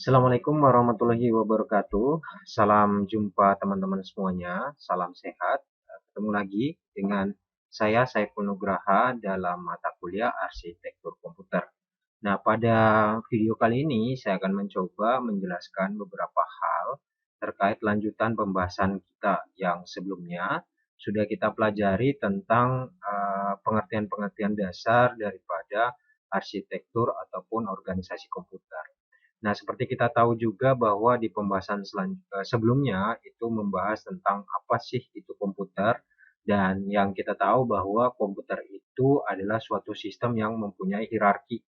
Assalamualaikum warahmatullahi wabarakatuh. Salam jumpa teman-teman semuanya. Salam sehat. Ketemu lagi dengan saya Saiful Nugraha dalam mata kuliah Arsitektur Komputer. Nah, pada video kali ini saya akan mencoba menjelaskan beberapa hal terkait lanjutan pembahasan kita yang sebelumnya sudah kita pelajari tentang pengertian-pengertian dasar daripada arsitektur ataupun organisasi komputer. Nah, seperti kita tahu juga bahwa di pembahasan sebelumnya itu membahas tentang apa sih itu komputer, dan yang kita tahu bahwa komputer itu adalah suatu sistem yang mempunyai hierarki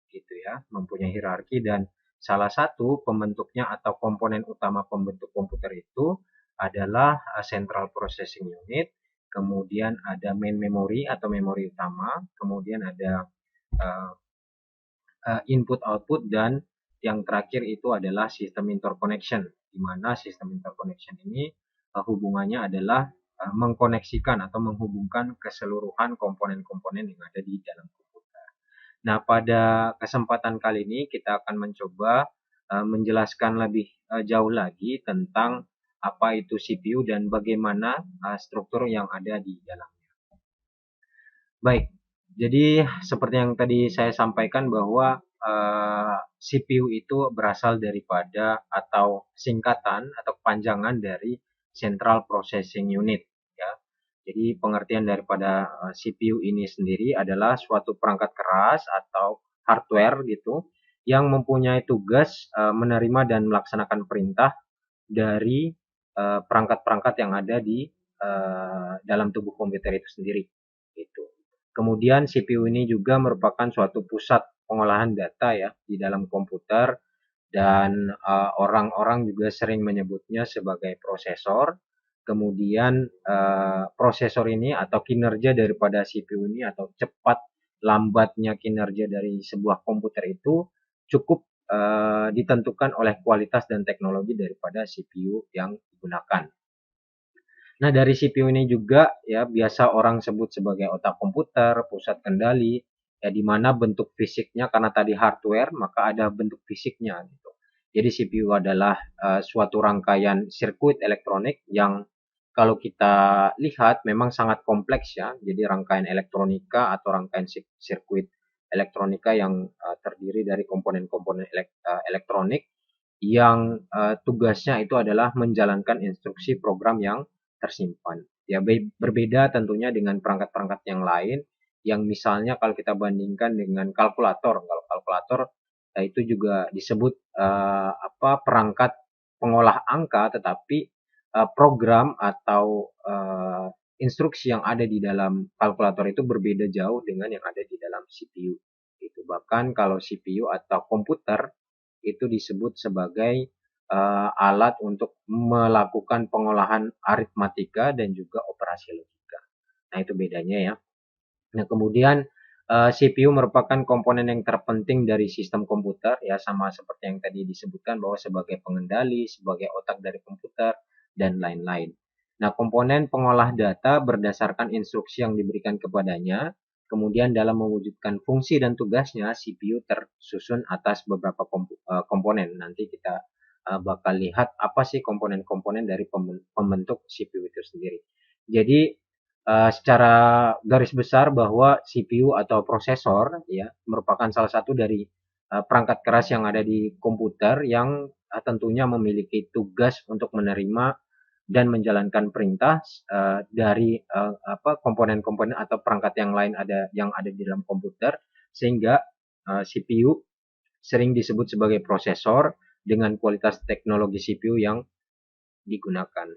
gitu ya, mempunyai hierarki, dan salah satu pembentuknya atau komponen utama pembentuk komputer itu adalah Central Processing Unit, kemudian ada main memory atau memori utama, kemudian ada uh, input output, dan yang terakhir itu adalah sistem interconnection, di mana sistem interconnection ini hubungannya adalah mengkoneksikan atau menghubungkan keseluruhan komponen-komponen yang ada di dalam komputer. Nah, pada kesempatan kali ini kita akan mencoba menjelaskan lebih jauh lagi tentang apa itu CPU dan bagaimana struktur yang ada di dalamnya. Baik, jadi seperti yang tadi saya sampaikan bahwa CPU itu berasal daripada atau singkatan atau kepanjangan dari Central Processing Unit ya. Jadi pengertian daripada CPU ini sendiri adalah suatu perangkat keras atau hardware gitu yang mempunyai tugas menerima dan melaksanakan perintah dari perangkat-perangkat yang ada di dalam tubuh komputer itu sendiri gitu. Kemudian CPU ini juga merupakan suatu pusat pengolahan data ya di dalam komputer, dan orang-orang juga sering menyebutnya sebagai prosesor. Kemudian prosesor ini atau kinerja daripada CPU ini atau cepat lambatnya kinerja dari sebuah komputer itu cukup ditentukan oleh kualitas dan teknologi daripada CPU yang digunakan. Nah, dari CPU ini juga ya biasa orang sebut sebagai otak komputer, pusat kendali, ya di mana bentuk fisiknya karena tadi hardware, maka ada bentuk fisiknya gitu. Jadi CPU adalah suatu rangkaian sirkuit elektronik yang kalau kita lihat memang sangat kompleks ya. Jadi rangkaian elektronika atau rangkaian sirkuit elektronika yang terdiri dari komponen-komponen elektronik yang tugasnya itu adalah menjalankan instruksi program yang tersimpan. Ya, berbeda tentunya dengan perangkat-perangkat yang lain yang misalnya kalau kita bandingkan dengan kalkulator. Kalau kalkulator itu juga disebut perangkat pengolah angka, tetapi program atau instruksi yang ada di dalam kalkulator itu berbeda jauh dengan yang ada di dalam CPU. Itu bahkan kalau CPU atau komputer itu disebut sebagai alat untuk melakukan pengolahan aritmatika dan juga operasi logika. Nah, itu bedanya ya. Nah, kemudian CPU merupakan komponen yang terpenting dari sistem komputer ya, sama seperti yang tadi disebutkan bahwa sebagai pengendali, sebagai otak dari komputer dan lain-lain. Nah, komponen pengolah data berdasarkan instruksi yang diberikan kepadanya. Kemudian dalam mewujudkan fungsi dan tugasnya, CPU tersusun atas beberapa komponen. Nanti kita bakal lihat apa sih komponen-komponen dari pembentuk CPU itu sendiri. Jadi secara garis besar bahwa CPU atau prosesor ya merupakan salah satu dari perangkat keras yang ada di komputer yang tentunya memiliki tugas untuk menerima dan menjalankan perintah dari komponen-komponen atau perangkat yang lain yang ada di dalam komputer, sehingga CPU sering disebut sebagai prosesor dengan kualitas teknologi CPU yang digunakan.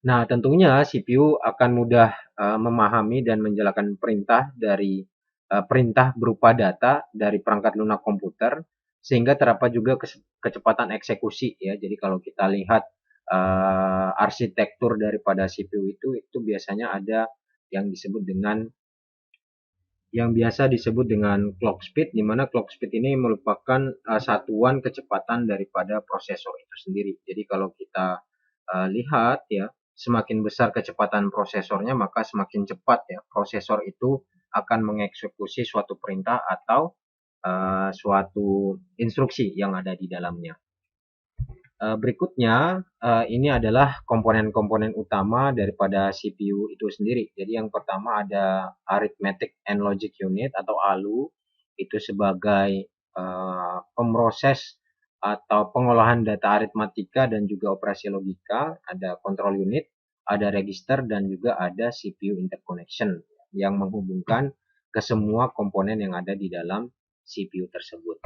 Nah, tentunya CPU akan mudah memahami dan menjalankan perintah dari perintah berupa data dari perangkat lunak komputer, sehingga terdapat juga kecepatan eksekusi ya. Jadi kalau kita lihat arsitektur daripada CPU itu biasanya ada yang disebut dengan yang biasa disebut dengan clock speed, di mana clock speed ini merupakan satuan kecepatan daripada prosesor itu sendiri. Jadi kalau kita lihat ya, semakin besar kecepatan prosesornya, maka semakin cepat ya prosesor itu akan mengeksekusi suatu perintah atau suatu instruksi yang ada di dalamnya. Berikutnya, ini adalah komponen-komponen utama daripada CPU itu sendiri. Jadi yang pertama ada Arithmetic and Logic Unit atau ALU, itu sebagai pemroses atau pengolahan data aritmatika dan juga operasi logika. Ada control unit, ada register, dan juga ada CPU interconnection yang menghubungkan ke semua komponen yang ada di dalam CPU tersebut.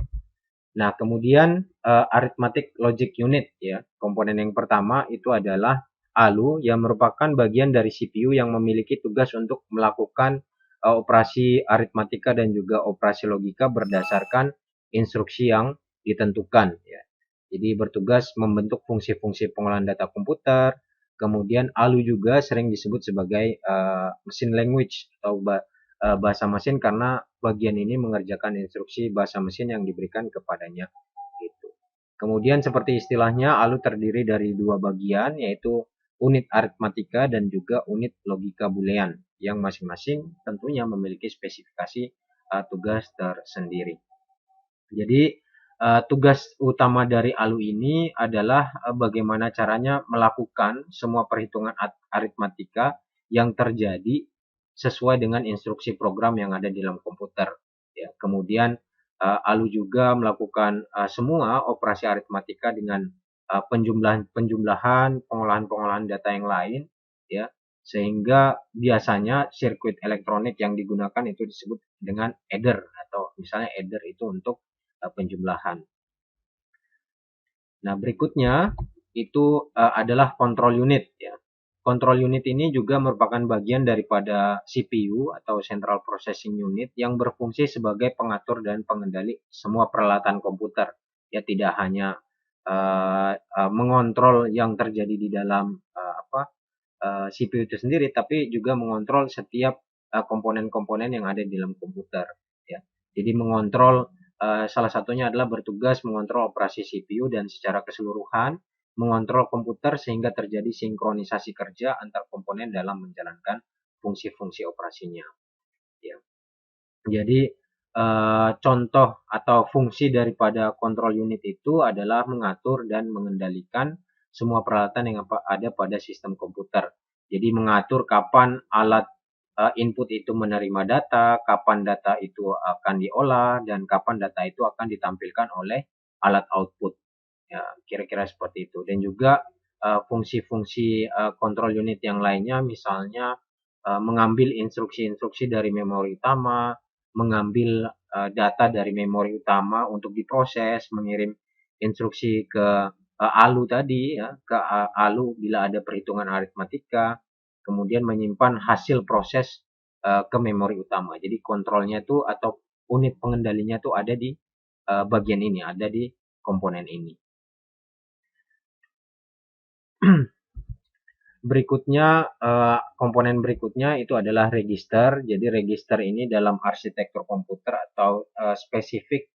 Nah, kemudian Arithmetic Logic Unit ya. Komponen yang pertama itu adalah ALU yang merupakan bagian dari CPU yang memiliki tugas untuk melakukan operasi aritmatika dan juga operasi logika berdasarkan instruksi yang ditentukan ya. Jadi bertugas membentuk fungsi-fungsi pengolahan data komputer. Kemudian ALU juga sering disebut sebagai machine language atau bahasa mesin karena bagian ini mengerjakan instruksi bahasa mesin yang diberikan kepadanya gitu. Kemudian seperti istilahnya ALU terdiri dari dua bagian yaitu unit aritmatika dan juga unit logika boolean yang masing-masing tentunya memiliki spesifikasi tugas tersendiri. Jadi tugas utama dari ALU ini adalah bagaimana caranya melakukan semua perhitungan aritmatika yang terjadi sesuai dengan instruksi program yang ada di dalam komputer. Ya, kemudian ALU juga melakukan semua operasi aritmatika dengan penjumlahan, pengolahan data yang lain, ya, sehingga biasanya sirkuit elektronik yang digunakan itu disebut dengan adder atau misalnya adder itu untuk penjumlahan. Nah, berikutnya itu adalah control unit ya. Control unit ini juga merupakan bagian daripada CPU atau Central Processing Unit yang berfungsi sebagai pengatur dan pengendali semua peralatan komputer. Ya, tidak hanya mengontrol yang terjadi di dalam CPU itu sendiri, tapi juga mengontrol setiap komponen-komponen yang ada di dalam komputer. Ya. Jadi mengontrol salah satunya adalah bertugas mengontrol operasi CPU dan secara keseluruhan mengontrol komputer sehingga terjadi sinkronisasi kerja antar komponen dalam menjalankan fungsi-fungsi operasinya. Ya. Jadi contoh atau fungsi daripada control unit itu adalah mengatur dan mengendalikan semua peralatan yang ada pada sistem komputer. Jadi mengatur kapan alat input itu menerima data, kapan data itu akan diolah, dan kapan data itu akan ditampilkan oleh alat output. Ya, kira-kira seperti itu. Dan juga fungsi-fungsi control unit yang lainnya, misalnya mengambil instruksi-instruksi dari memori utama, mengambil data dari memori utama untuk diproses, mengirim instruksi ke ALU tadi, ya, ke ALU bila ada perhitungan aritmatika, kemudian menyimpan hasil proses ke memori utama. Jadi kontrolnya itu atau unit pengendalinya itu ada di bagian ini, ada di komponen ini. Berikutnya, komponen berikutnya itu adalah register. Jadi register ini dalam arsitektur komputer atau spesifik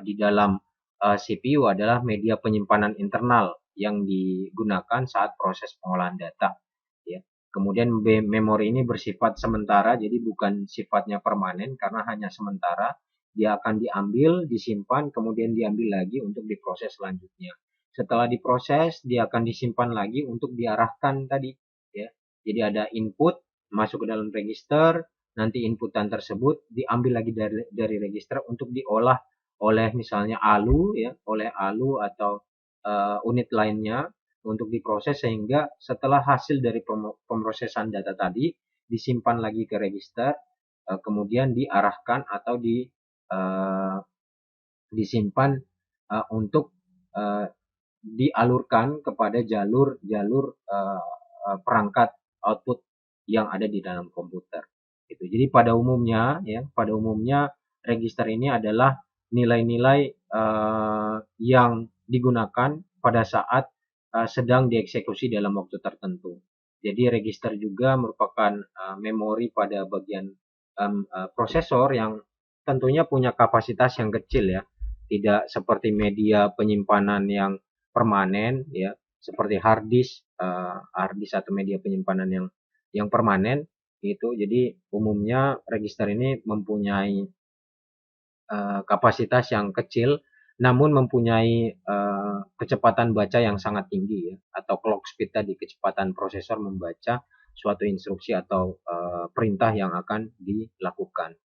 di dalam CPU adalah media penyimpanan internal yang digunakan saat proses pengolahan data. Ya. Kemudian memori ini bersifat sementara, jadi bukan sifatnya permanen karena hanya sementara. Dia akan diambil, disimpan, kemudian diambil lagi untuk diproses selanjutnya. Setelah diproses, dia akan disimpan lagi untuk diarahkan tadi. Ya. Jadi ada input masuk ke dalam register, nanti inputan tersebut diambil lagi dari register untuk diolah oleh misalnya ALU ya, oleh ALU atau unit lainnya untuk diproses sehingga setelah hasil dari pemrosesan data tadi disimpan lagi ke register, kemudian diarahkan atau disimpan untuk dialurkan kepada jalur-jalur perangkat output yang ada di dalam komputer. Gitu. Jadi pada umumnya register ini adalah nilai-nilai yang digunakan pada saat sedang dieksekusi dalam waktu tertentu. Jadi register juga merupakan memori pada bagian prosesor yang tentunya punya kapasitas yang kecil ya. Tidak seperti media penyimpanan yang permanen ya, seperti hard disk atau media penyimpanan yang permanen gitu. Jadi umumnya register ini mempunyai kapasitas yang kecil, namun mempunyai kecepatan baca yang sangat tinggi ya, atau clock speed tadi, kecepatan prosesor membaca suatu instruksi atau perintah yang akan dilakukan.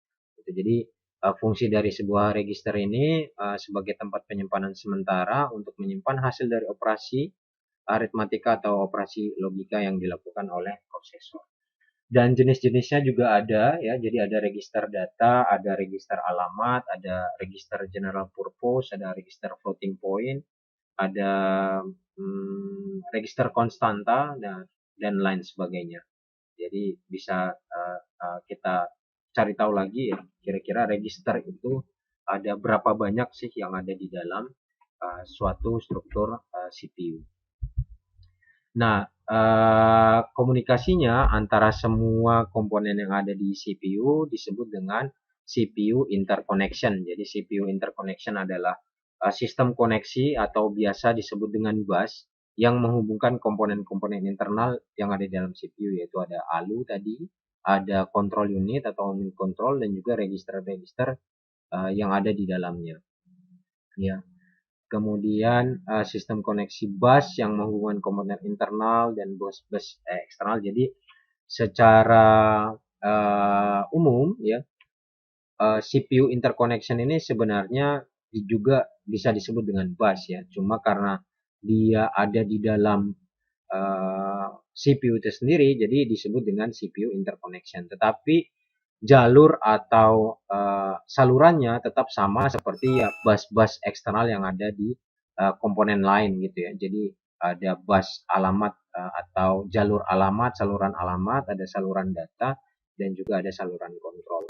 Jadi fungsi dari sebuah register ini sebagai tempat penyimpanan sementara untuk menyimpan hasil dari operasi aritmatika atau operasi logika yang dilakukan oleh prosesor. Dan jenis-jenisnya juga ada ya, jadi ada register data, ada register alamat, ada register general purpose, ada register floating point, ada register konstanta dan lain sebagainya. Jadi bisa kita cari tahu lagi ya, kira-kira register itu ada berapa banyak sih yang ada di dalam suatu struktur CPU. Nah, komunikasinya antara semua komponen yang ada di CPU disebut dengan CPU interconnection. Jadi CPU interconnection adalah sistem koneksi atau biasa disebut dengan bus yang menghubungkan komponen-komponen internal yang ada di dalam CPU, yaitu ada ALU tadi, ada control unit atau unit control, dan juga register-register yang ada di dalamnya. Ya. Kemudian sistem koneksi bus yang menghubungkan komponen internal dan bus eksternal. Jadi secara umum ya, CPU interconnection ini sebenarnya juga bisa disebut dengan bus ya. Cuma karena dia ada di dalam CPU itu sendiri, jadi disebut dengan CPU interconnection. Tetapi jalur atau salurannya tetap sama seperti ya bus-bus eksternal yang ada di komponen lain gitu ya. Jadi ada bus alamat atau jalur alamat, saluran alamat, ada saluran data, dan juga ada saluran kontrol.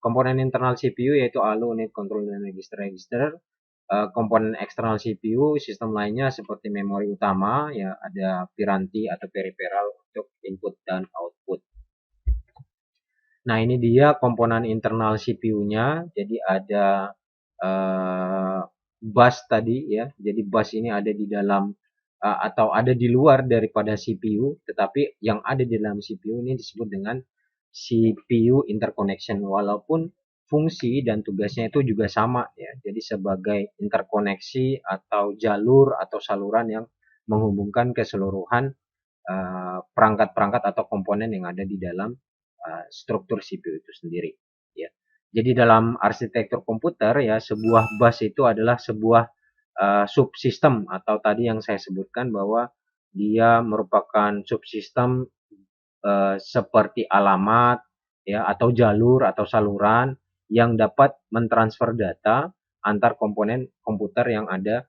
Komponen internal CPU yaitu ALU, unit control, dan register-register. Komponen eksternal CPU, sistem lainnya seperti memori utama, ya ada piranti atau periferal untuk input dan output. Nah, ini dia komponen internal CPU-nya. Jadi ada bus tadi ya. Jadi bus ini ada di dalam atau ada di luar daripada CPU, tetapi yang ada di dalam CPU ini disebut dengan CPU interconnection, walaupun fungsi dan tugasnya itu juga sama ya. Jadi sebagai interkoneksi atau jalur atau saluran yang menghubungkan keseluruhan perangkat-perangkat atau komponen yang ada di dalam struktur CPU itu sendiri ya. Jadi dalam arsitektur komputer ya, sebuah bus itu adalah sebuah subsistem, atau tadi yang saya sebutkan bahwa dia merupakan subsistem seperti alamat ya, atau jalur atau saluran yang dapat mentransfer data antar komponen komputer yang ada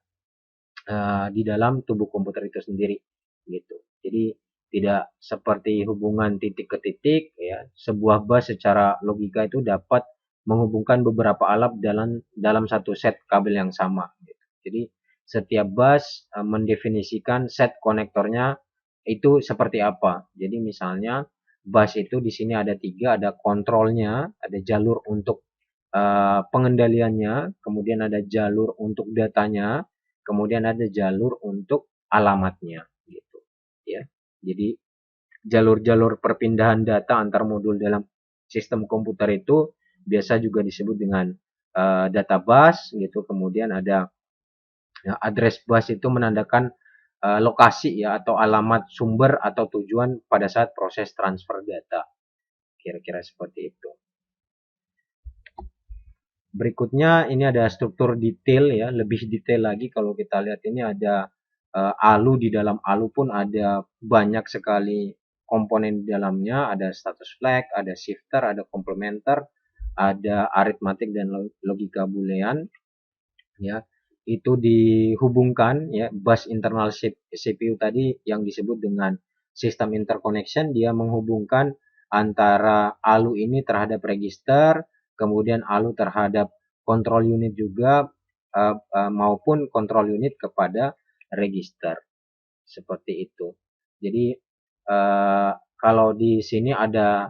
di dalam tubuh komputer itu sendiri gitu. Jadi tidak seperti hubungan titik ke titik ya, sebuah bus secara logika itu dapat menghubungkan beberapa alat dalam satu set kabel yang sama gitu. Jadi setiap bus mendefinisikan set konektornya itu seperti apa. Jadi misalnya bus itu di sini ada 3, ada kontrolnya, ada jalur untuk pengendaliannya, kemudian ada jalur untuk datanya, kemudian ada jalur untuk alamatnya gitu ya. Jadi jalur-jalur perpindahan data antar modul dalam sistem komputer itu biasa juga disebut dengan data bus gitu. Kemudian ada ya, address bus itu menandakan lokasi ya, atau alamat sumber atau tujuan pada saat proses transfer data. Kira-kira seperti itu. Berikutnya ini ada struktur detail ya, lebih detail lagi. Kalau kita lihat ini ada ALU, di dalam ALU pun ada banyak sekali komponen di dalamnya, ada status flag, ada shifter, ada complementer, ada arithmetic dan logika boolean ya. Itu dihubungkan ya, bus internal CPU tadi yang disebut dengan sistem interconnection, dia menghubungkan antara ALU ini terhadap register, kemudian ALU terhadap control unit juga, maupun control unit kepada register. Seperti itu. Jadi kalau di sini ada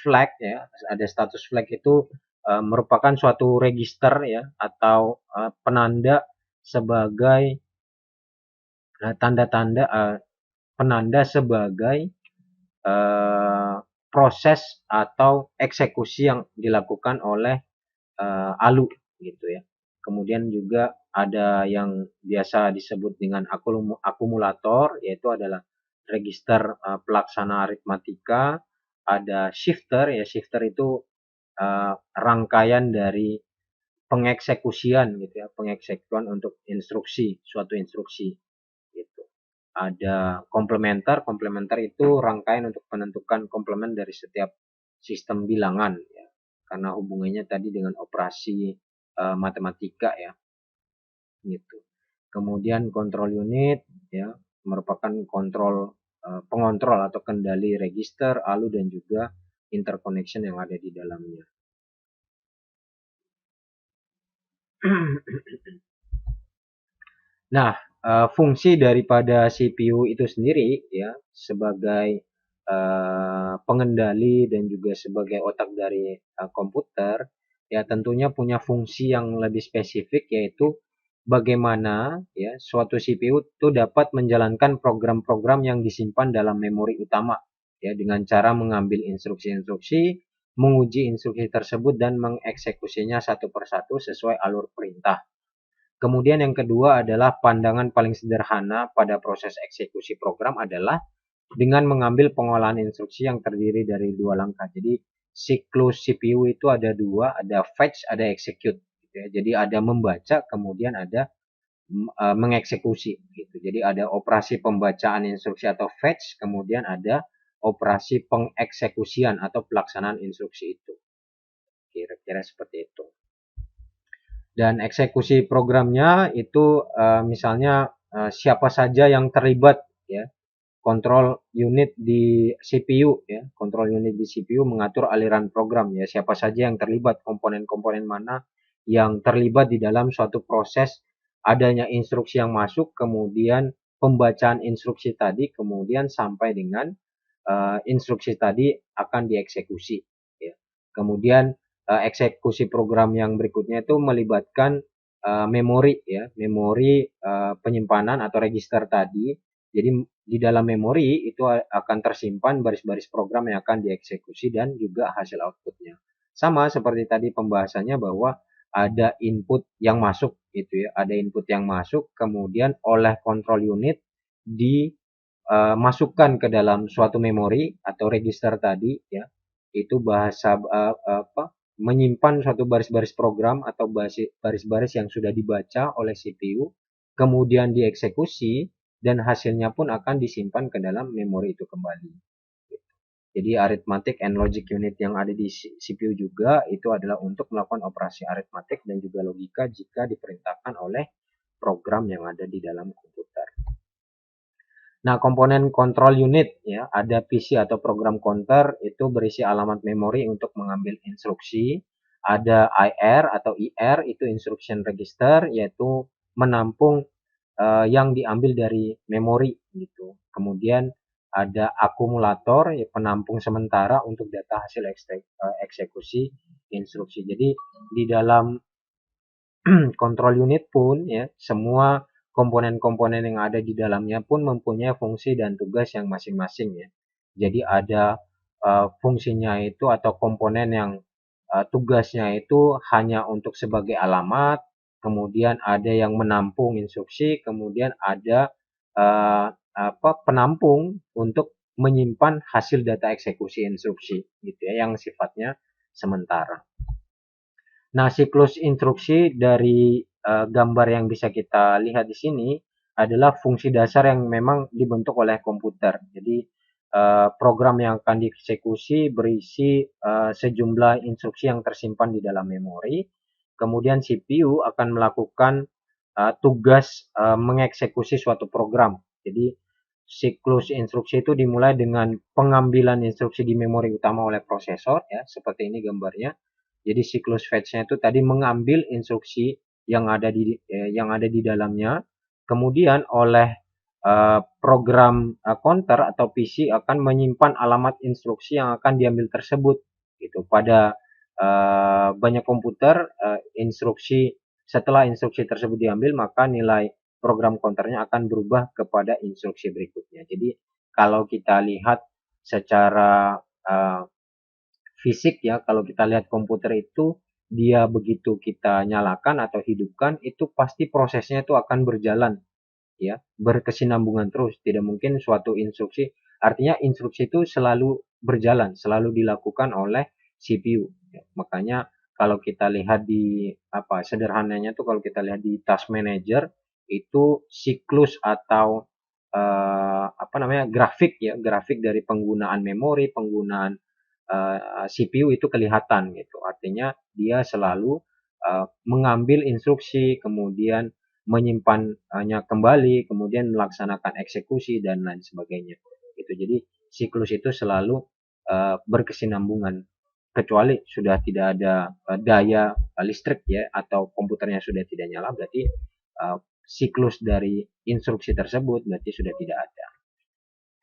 flag ya, ada status flag itu merupakan suatu register ya, atau penanda sebagai tanda-tanda penanda sebagai proses atau eksekusi yang dilakukan oleh ALU gitu ya. Kemudian juga ada yang biasa disebut dengan akumulator, yaitu adalah register pelaksana aritmatika. Ada shifter, ya shifter itu rangkaian dari pengeksekusian gitu ya, pengeksekuan untuk instruksi, suatu instruksi gitu. Ada komplementer, komplementer itu rangkaian untuk menentukan komplement dari setiap sistem bilangan ya, karena hubungannya tadi dengan operasi matematika ya gitu. Kemudian kontrol unit ya merupakan pengontrol atau kendali register, ALU dan juga interconnection yang ada di dalamnya. Nah, fungsi daripada CPU itu sendiri ya sebagai pengendali dan juga sebagai otak dari komputer ya tentunya punya fungsi yang lebih spesifik, yaitu bagaimana ya suatu CPU itu dapat menjalankan program-program yang disimpan dalam memori utama ya dengan cara mengambil instruksi-instruksi, menguji instruksi tersebut dan mengeksekusinya satu persatu sesuai alur perintah. Kemudian yang kedua adalah pandangan paling sederhana pada proses eksekusi program adalah dengan mengambil pengolahan instruksi yang terdiri dari dua langkah. Jadi siklus CPU itu ada dua, ada fetch, ada execute. Gitu ya. Jadi ada membaca, kemudian ada mengeksekusi. Gitu. Jadi ada operasi pembacaan instruksi atau fetch, kemudian ada operasi pengeksekusian atau pelaksanaan instruksi itu. Kira-kira seperti itu. Dan eksekusi programnya itu misalnya siapa saja yang terlibat ya, kontrol unit di CPU ya, kontrol unit di CPU mengatur aliran program ya, siapa saja yang terlibat, komponen-komponen mana yang terlibat di dalam suatu proses adanya instruksi yang masuk, kemudian pembacaan instruksi tadi, kemudian sampai dengan instruksi tadi akan dieksekusi ya. Kemudian eksekusi program yang berikutnya itu melibatkan memori ya, memori penyimpanan atau register tadi. Jadi di dalam memori itu akan tersimpan baris-baris program yang akan dieksekusi dan juga hasil outputnya. Sama seperti tadi pembahasannya bahwa ada input yang masuk gitu ya, ada input yang masuk kemudian oleh control unit dimasukkan ke dalam suatu memori atau register tadi ya. Itu bahasa menyimpan suatu baris-baris program atau baris-baris yang sudah dibaca oleh CPU, kemudian dieksekusi dan hasilnya pun akan disimpan ke dalam memori itu kembali. Jadi arithmetic and logic unit yang ada di CPU juga itu adalah untuk melakukan operasi aritmatik dan juga logika jika diperintahkan oleh program yang ada di dalam komputer. Nah, komponen control unit ya, ada PC atau program counter itu berisi alamat memori untuk mengambil instruksi. Ada IR atau IR itu instruction register, yaitu menampung yang diambil dari memori gitu. Kemudian ada akumulator ya, penampung sementara untuk data hasil eksekusi instruksi. Jadi di dalam control unit pun ya semua komponen-komponen yang ada di dalamnya pun mempunyai fungsi dan tugas yang masing-masing ya. Jadi ada fungsinya itu atau komponen yang tugasnya itu hanya untuk sebagai alamat, kemudian ada yang menampung instruksi, kemudian ada penampung untuk menyimpan hasil data eksekusi instruksi gitu ya yang sifatnya sementara. Nah, siklus instruksi dari gambar yang bisa kita lihat di sini adalah fungsi dasar yang memang dibentuk oleh komputer. Jadi program yang akan dieksekusi berisi sejumlah instruksi yang tersimpan di dalam memori. Kemudian CPU akan melakukan tugas mengeksekusi suatu program. Jadi siklus instruksi itu dimulai dengan pengambilan instruksi di memori utama oleh prosesor ya, seperti ini gambarnya. Jadi siklus fetch-nya itu tadi mengambil instruksi yang ada di dalamnya, kemudian oleh program counter atau PC akan menyimpan alamat instruksi yang akan diambil tersebut gitu. Pada banyak komputer setelah instruksi tersebut diambil maka nilai program counternya akan berubah kepada instruksi berikutnya. Jadi kalau kita lihat secara fisik ya, kalau kita lihat komputer itu dia begitu kita nyalakan atau hidupkan, itu pasti prosesnya itu akan berjalan, ya, berkesinambungan terus. Tidak mungkin suatu instruksi, artinya instruksi itu selalu berjalan, selalu dilakukan oleh CPU. Ya. Makanya kalau kita lihat di sederhananya tuh, kalau kita lihat di task manager itu siklus atau grafik, ya, grafik dari penggunaan memori, penggunaan CPU itu kelihatan gitu. Artinya dia selalu mengambil instruksi, kemudian menyimpannya kembali, kemudian melaksanakan eksekusi dan lain sebagainya. Gitu. Jadi siklus itu selalu berkesinambungan, kecuali sudah tidak ada daya listrik, ya, atau komputernya sudah tidak nyala, berarti siklus dari instruksi tersebut berarti sudah tidak ada.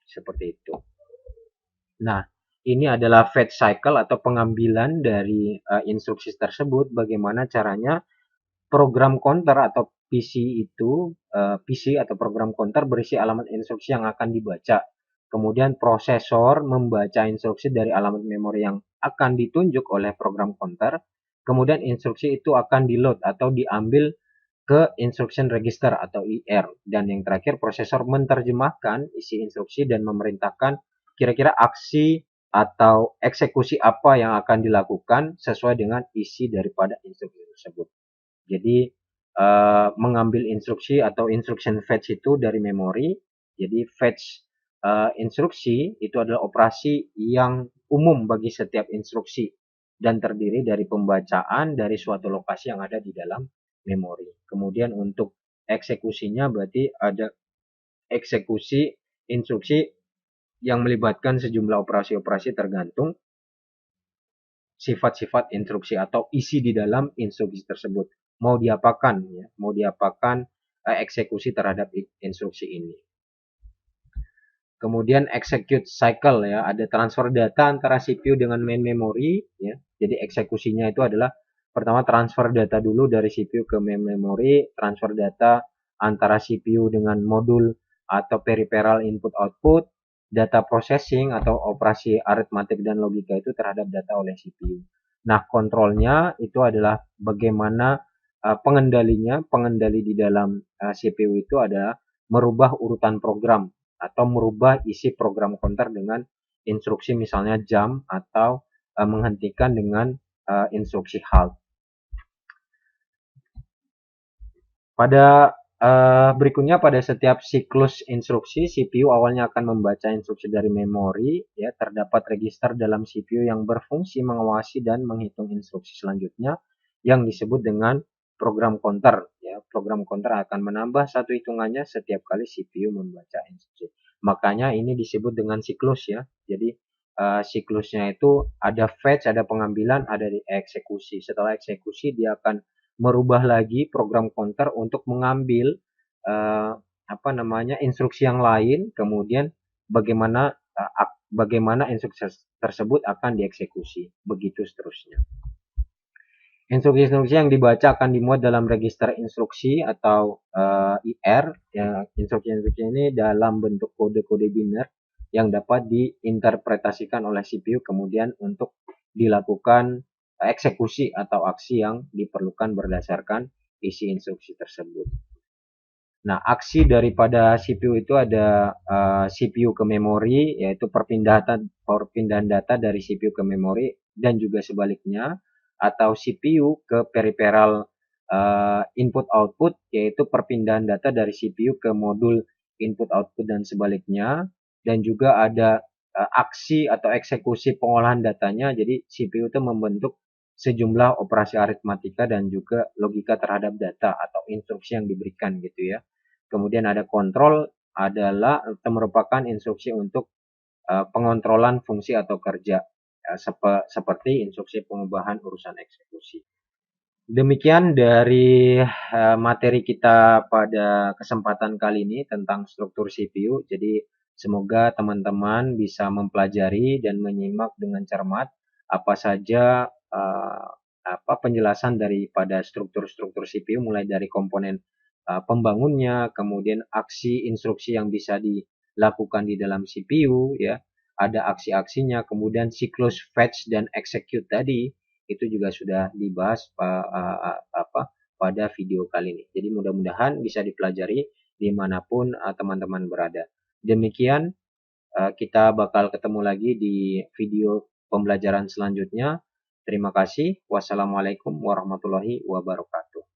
Seperti itu. Nah, ini adalah fetch cycle atau pengambilan dari instruksi tersebut. Bagaimana caranya program counter atau PC atau program counter berisi alamat instruksi yang akan dibaca. Kemudian prosesor membaca instruksi dari alamat memori yang akan ditunjuk oleh program counter. Kemudian instruksi itu akan di-load atau diambil ke instruction register atau IR. Dan yang terakhir, prosesor menerjemahkan isi instruksi dan memerintahkan kira-kira aksi atau eksekusi apa yang akan dilakukan sesuai dengan isi daripada instruksi tersebut. Jadi mengambil instruksi atau instruction fetch itu dari memori. Jadi fetch instruksi itu adalah operasi yang umum bagi setiap instruksi dan terdiri dari pembacaan dari suatu lokasi yang ada di dalam memori. Kemudian untuk eksekusinya berarti ada eksekusi instruksi yang melibatkan sejumlah operasi-operasi tergantung sifat-sifat instruksi atau isi di dalam instruksi tersebut. Mau diapakan, ya, mau diapakan eksekusi terhadap instruksi ini. Kemudian execute cycle, ya, ada transfer data antara CPU dengan main memory, ya. Jadi eksekusinya itu adalah pertama transfer data dulu dari CPU ke main memory, transfer data antara CPU dengan modul atau peripheral input output, data processing atau operasi aritmatik dan logika itu terhadap data oleh CPU. Nah, kontrolnya itu adalah bagaimana pengendalinya, pengendali di dalam CPU itu adalah merubah urutan program atau merubah isi program counter dengan instruksi misalnya jump atau menghentikan dengan instruksi halt. Pada berikutnya, pada setiap siklus instruksi, CPU awalnya akan membaca instruksi dari memori, ya, terdapat register dalam CPU yang berfungsi mengawasi dan menghitung instruksi selanjutnya yang disebut dengan program counter, ya. Program counter akan menambah satu hitungannya setiap kali CPU membaca instruksi. Makanya ini disebut dengan siklus, ya. Jadi siklusnya itu ada fetch, ada pengambilan, ada eksekusi. Setelah eksekusi dia akan merubah lagi program counter untuk mengambil instruksi yang lain, kemudian bagaimana instruksi tersebut akan dieksekusi, begitu seterusnya. Instruksi-instruksi yang dibaca akan dimuat dalam register instruksi atau IR. Ya, instruksi-instruksi ini dalam bentuk kode-kode biner yang dapat diinterpretasikan oleh CPU kemudian untuk dilakukan eksekusi atau aksi yang diperlukan berdasarkan isi instruksi tersebut. Nah, aksi daripada CPU itu ada CPU ke memori, yaitu perpindahan data dari CPU ke memori dan juga sebaliknya, atau CPU ke peripheral input output, yaitu perpindahan data dari CPU ke modul input output dan sebaliknya. Dan juga ada aksi atau eksekusi pengolahan datanya. Jadi CPU itu membentuk sejumlah operasi aritmatika dan juga logika terhadap data atau instruksi yang diberikan gitu, ya. Kemudian ada kontrol, adalah atau merupakan instruksi untuk pengontrolan fungsi atau kerja, seperti instruksi pengubahan urusan eksekusi. Demikian dari materi kita pada kesempatan kali ini tentang struktur CPU. Jadi semoga teman-teman bisa mempelajari dan menyimak dengan cermat apa saja penjelasan daripada struktur-struktur CPU, mulai dari komponen pembangunnya, kemudian aksi instruksi yang bisa dilakukan di dalam CPU, ya, ada aksi-aksinya, kemudian siklus fetch dan execute tadi itu juga sudah dibahas pada video kali ini. Jadi mudah-mudahan bisa dipelajari dimanapun teman-teman berada. Demikian, kita bakal ketemu lagi di video pembelajaran selanjutnya. Terima kasih. Wassalamualaikum warahmatullahi wabarakatuh.